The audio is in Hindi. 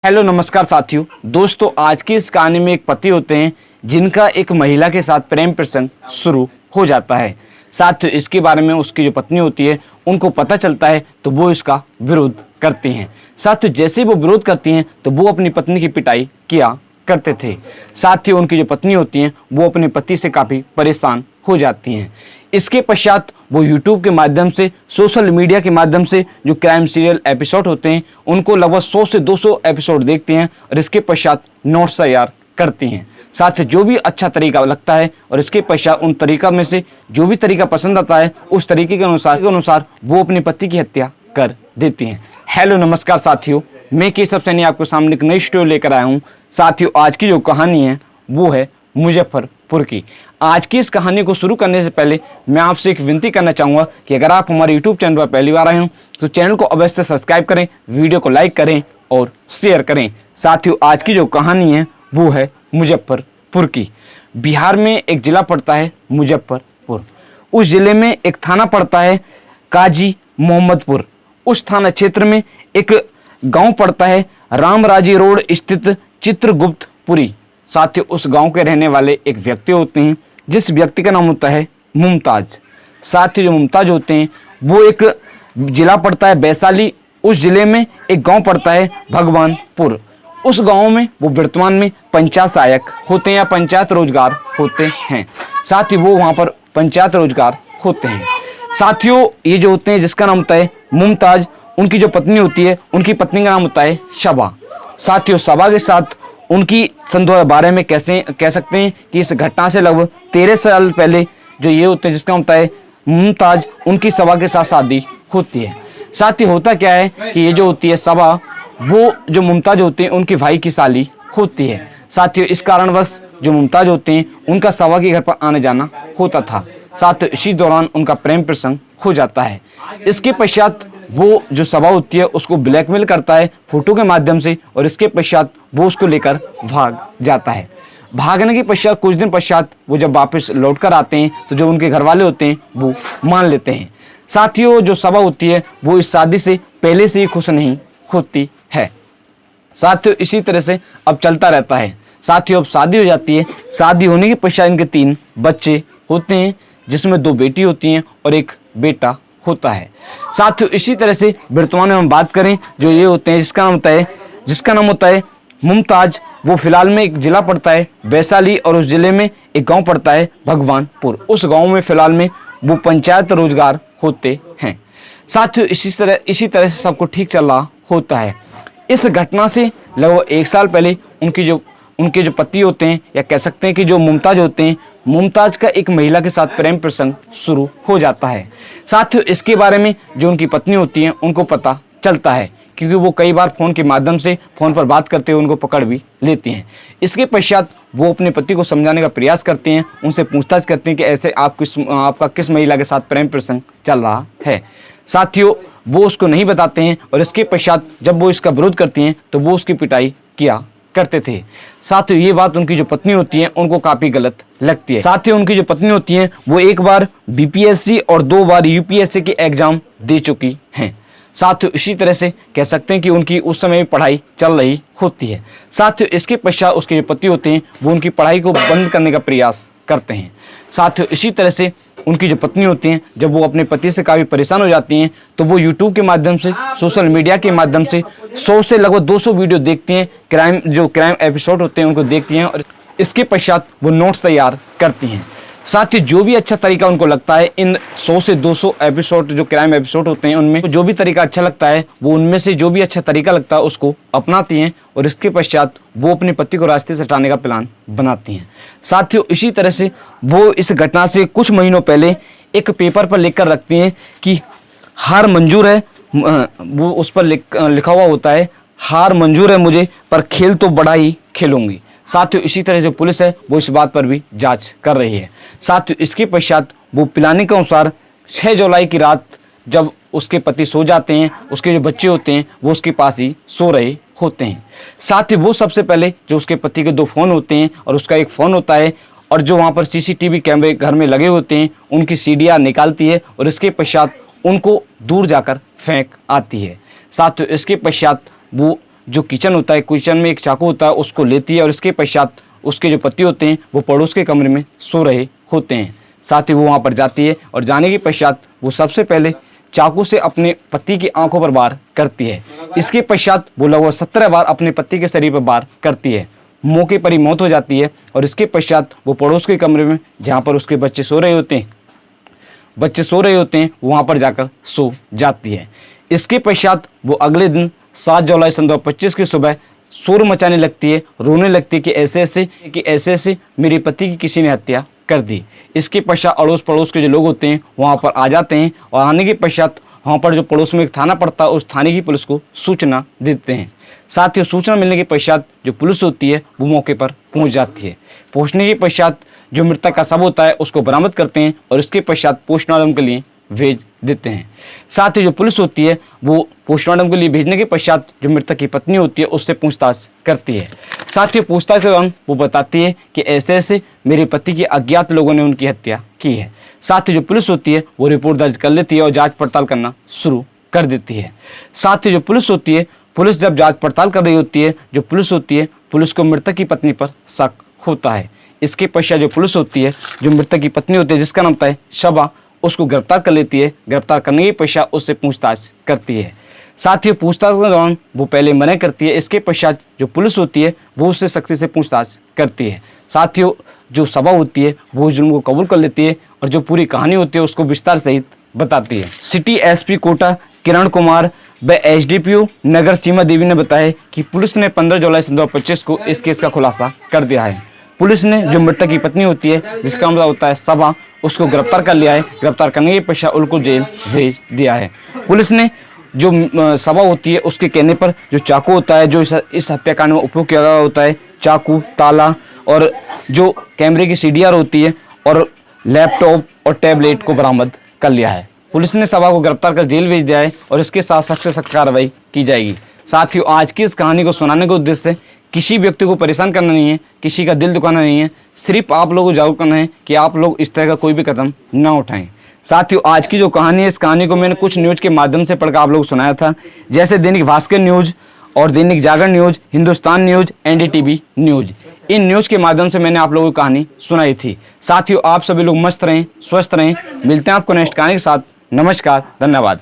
हेलो नमस्कार साथियों। दोस्तों, आज की इस कहानी में एक पति होते हैं जिनका एक महिला के साथ प्रेम प्रसंग शुरू हो जाता है। साथियों, इसके बारे में उसकी जो पत्नी होती है उनको पता चलता है तो वो इसका विरोध करती हैं। साथियों, जैसे ही वो विरोध करती हैं तो वो अपनी पत्नी की पिटाई किया करते थे। साथ ही उनकी जो पत्नी होती हैं वो अपने पति से काफ़ी परेशान हो जाती हैं। इसके पश्चात वो यूट्यूब के माध्यम से, सोशल मीडिया के माध्यम से जो क्राइम सीरियल एपिसोड होते हैं उनको लगभग 100 से 200 एपिसोड देखते हैं और इसके पश्चात नोट्स तैयार करती हैं। साथ ही जो भी अच्छा तरीका लगता है और इसके पश्चात उन तरीका में से जो भी तरीका पसंद आता है उस तरीके के अनुसार वो अपने पति की हत्या कर देती हैं। हेलो नमस्कार साथियों, मैं केशव सैनी आपके सामने एक नई स्टोरी लेकर आया हूँ। साथियों, आज की जो कहानी है वो है मुजफ्फरपुर की। आज की इस कहानी को शुरू करने से पहले मैं आपसे एक विनती करना चाहूँगा कि अगर आप हमारे यूट्यूब चैनल पर पहली बार आए हो तो चैनल को अवश्य सब्सक्राइब करें, वीडियो को लाइक करें और शेयर करें। साथियों, आज की जो कहानी है वो है मुजफ्फरपुर की। बिहार में एक जिला पड़ता है मुजफ्फरपुर। उस जिले में एक थाना पड़ता है काजी मोहम्मदपुर। उस थाना क्षेत्र में एक गांव पड़ता है रामराजी रोड स्थित चित्रगुप्तपुरी। साथ ही उस गांव के रहने वाले एक व्यक्ति होते हैं जिस व्यक्ति का नाम होता है मुमताज। साथ ही जो मुमताज होते हैं वो एक जिला पड़ता है वैशाली। उस जिले में एक गांव पड़ता है भगवानपुर। उस गांव में वो वर्तमान में पंचायत सहायक होते हैं या पंचायत रोजगार होते हैं। साथ ही वो वहाँ पर पंचायत रोजगार होते हैं। साथियों, ये जो होते हैं जिसका नाम होता है मुमताज, उनकी जो पत्नी होती है उनकी पत्नी का नाम होता है शबा। साथियों, शबा के साथ उनकी सन 2012 में कैसे कह सकते हैं कि इस घटना से लगभग 13 साल पहले जो ये होते हैं जिसका होता है मुमताज, उनकी शबा के साथ शादी होती है। साथ ही होता क्या है कि ये जो होती है शबा, वो जो मुमताज होते हैं उनके भाई की साली होती है। साथ ही इस कारणवश जो मुमताज होते हैं उनका शबा के घर पर आने जाना होता था। साथ ही इसी दौरान उनका प्रेम प्रसंग हो जाता है। इसके पश्चात वो जो शबा होती है उसको ब्लैकमेल करता है फोटो के माध्यम से और इसके पश्चात वो उसको लेकर भाग जाता है। भागने के पश्चात कुछ दिन पश्चात वो जब वापस लौट कर आते हैं तो जो उनके घर वाले होते हैं वो मान लेते हैं। साथियों, जो शबा होती है वो इस शादी से पहले से ही खुश नहीं होती है। साथियों, इसी तरह से अब चलता रहता है। साथियों, अब शादी हो जाती है। शादी होने के पश्चात इनके 3 बच्चे होते हैं जिसमें 2 बेटी होती हैं और 1 बेटा होता है। साथियों, इसी तरह से वर्तमान में हम बात करें जो ये होते हैं जिसका नाम होता है मुमताज, वो फिलहाल में एक जिला पड़ता है वैशाली और उस जिले में एक गांव पड़ता है भगवानपुर। उस गांव में फिलहाल में वो पंचायत रोजगार होते हैं। साथियों, इसी तरह से सबको ठीक चल रहा होता है। इस घटना से लगभग 1 साल पहले उनके जो पति होते हैं या कह सकते हैं कि जो मुमताज होते हैं, मुमताज का एक महिला के साथ प्रेम प्रसंग शुरू हो जाता है। साथियों, इसके बारे में जो उनकी पत्नी होती है उनको पता चलता है क्योंकि वो कई बार फ़ोन के माध्यम से फ़ोन पर बात करते हुए उनको पकड़ भी लेती हैं। इसके पश्चात वो अपने पति को समझाने का प्रयास करते हैं, उनसे पूछताछ करते हैं कि ऐसे आपका किस महिला के साथ प्रेम प्रसंग चल रहा है। साथियों, वो उसको नहीं बताते हैं और इसके पश्चात जब वो इसका विरोध करती हैं तो वो उसकी पिटाई किया करते थे। साथियों, ये बात उनकी जो पत्नी होती है उनको काफ़ी गलत लगती है। साथियों, उनकी जो पत्नी होती है वो 1 बार बीपीएससी और 2 बार यूपीएससी के एग्जाम दे चुकी हैं। साथियों, इसी तरह से कह सकते हैं कि उनकी उस समय पढ़ाई चल रही होती है। साथियों, इसके पश्चात उसके जो पति होते हैं वो उनकी पढ़ाई को बंद करने का प्रयास करते हैं। साथियों, इसी तरह से उनकी जो पत्नी होती हैं जब वो अपने पति से काफ़ी परेशान हो जाती हैं तो वो यूट्यूब के माध्यम से, सोशल मीडिया के माध्यम से 100 से लगभग 200 वीडियो देखती हैं, क्राइम एपिसोड होते हैं उनको देखती हैं और इसके पश्चात वो नोट्स तैयार करती हैं। साथ ही जो भी अच्छा तरीका उनको लगता है, इन 100 से 200 एपिसोड जो क्राइम एपिसोड होते हैं उनमें जो भी तरीका अच्छा लगता है वो उनमें से जो भी अच्छा तरीका लगता है उसको अपनाती हैं और इसके पश्चात वो अपने पति को रास्ते से हटाने का प्लान बनाती हैं। साथियों, इसी तरह से वो इस घटना से कुछ महीनों पहले एक पेपर पर लिख कर रखती हैं कि हार मंजूर है। वो उस पर लिखा हुआ होता है हार मंजूर है मुझे, पर खेल तो बड़ा ही खेलूंगी। साथियों, इसी तरह जो पुलिस है वो इस बात पर भी जांच कर रही है। साथियों, इसके पश्चात वो प्लानिंग के अनुसार 6 जुलाई की रात जब उसके पति सो जाते हैं, उसके जो बच्चे होते हैं वो उसके पास ही सो रहे होते हैं। साथ ही वो सबसे पहले जो उसके पति के 2 फ़ोन होते हैं और उसका 1 फ़ोन होता है और जो वहाँ पर सीसीटीवी कैमरे घर में लगे होते हैं उनकी सीडियाँ निकालती है और इसके पश्चात उनको दूर जाकर फेंक आती है। साथ ही इसके पश्चात वो जो किचन होता है, किचन में एक चाकू होता है, उसको लेती है और इसके पश्चात उसके जो पति होते हैं वो पड़ोस के कमरे में सो रहे होते हैं। साथ ही वो वहाँ पर जाती है और जाने के पश्चात वो सबसे पहले चाकू से अपने पति की आंखों पर वार करती है। इसके पश्चात वो लगभग 17 बार अपने पति के शरीर पर वार करती है। मौके पर ही मौत हो जाती है और इसके पश्चात वो पड़ोस के कमरे में जहाँ पर उसके बच्चे सो रहे होते हैं वहाँ पर जाकर सो जाती है। इसके पश्चात वो अगले दिन 7 जुलाई सन 2025 की सुबह शोर मचाने लगती है, रोने लगती है कि ऐसे ऐसे मेरे पति की किसी ने हत्या कर दी। इसके पश्चात अड़ोस पड़ोस के जो लोग होते हैं वहाँ पर आ जाते हैं और आने के पश्चात वहाँ पर जो पड़ोस में एक थाना पड़ता है उस थाने की पुलिस को सूचना देते हैं। साथ ही सूचना मिलने के पश्चात जो पुलिस होती है वो मौके पर पहुँच जाती है। पहुँचने के पश्चात जो मृतक का शव होता है उसको बरामद करते हैं और इसके पश्चात पोस्टमार्टम के लिए भेज देते हैं। साथ ही जो पुलिस होती है वो पोस्टमार्टम के लिए भेजने के पश्चात जो मृतक की पत्नी होती है उससे पूछताछ करती है। साथ ही पूछताछ के दौरान वो बताती है कि ऐसे ऐसे मेरे पति के अज्ञात लोगों ने उनकी हत्या की है। साथ ही जो पुलिस होती है वो रिपोर्ट दर्ज कर लेती है और जांच पड़ताल करना शुरू कर देती है। साथ ही जो पुलिस होती है, पुलिस जब जांच पड़ताल कर रही होती है, पुलिस को मृतक की पत्नी पर शक होता है। इसके पश्चात जो पुलिस होती है, जो मृतक की पत्नी होती है जिसका नाम था शबा, उसको गिरफ्तार कर लेती है। गिरफ्तार करने के पश्चात उससे पूछताछ करती है। साथ ही पूछताछ के दौरान वो पहले मना करती है। इसके पश्चात जो पुलिस होती है वो उससे सख्ती से पूछताछ करती है। साथ ही जो सभा होती है वो जुर्म को कबूल कर लेती है और जो पूरी कहानी होती है उसको विस्तार सहित बताती है। सिटी एसपी कोटा किरण कुमार व एसडीपीओ नगर सीमा देवी ने बताया कि पुलिस ने 15 जुलाई 2025 को इस केस का खुलासा कर दिया है। पुलिस ने जो मृतक की पत्नी होती है जिसका नाम होता है सबा, उसको गिरफ्तार कर लिया है। गिरफ्तार करने के पश्चात उनको जेल भेज दिया है। पुलिस ने जो सबा होती है उसके कहने पर जो चाकू होता है जो इस हत्याकांड में उपयोग किया गया होता है, चाकू, ताला और जो कैमरे की सीडीआर होती है और लैपटॉप और टैबलेट को बरामद कर लिया है। पुलिस ने सबा को गिरफ्तार कर जेल भेज दिया है और इसके साथ सख्त से सख्त कार्रवाई की जाएगी। साथ ही आज की इस कहानी को सुनाने के उद्देश्य से किसी व्यक्ति को परेशान करना नहीं है, किसी का दिल दुखाना नहीं है, सिर्फ आप लोगों को जागरूक करना है कि आप लोग इस तरह का कोई भी कदम ना उठाएं। साथ ही आज की जो कहानी है, इस कहानी को मैंने कुछ न्यूज़ के माध्यम से पढ़कर आप लोगों को सुनाया था, जैसे दैनिक भास्कर न्यूज़ और Dainik Jagran news, Hindustan news, NDTV news. इन न्यूज़ के माध्यम से मैंने आप लोगों को कहानी सुनाई थी। साथ ही आप सभी लोग मस्त रहें, स्वस्थ रहें। मिलते हैं आपको नेक्स्ट कहानी के साथ। नमस्कार, धन्यवाद।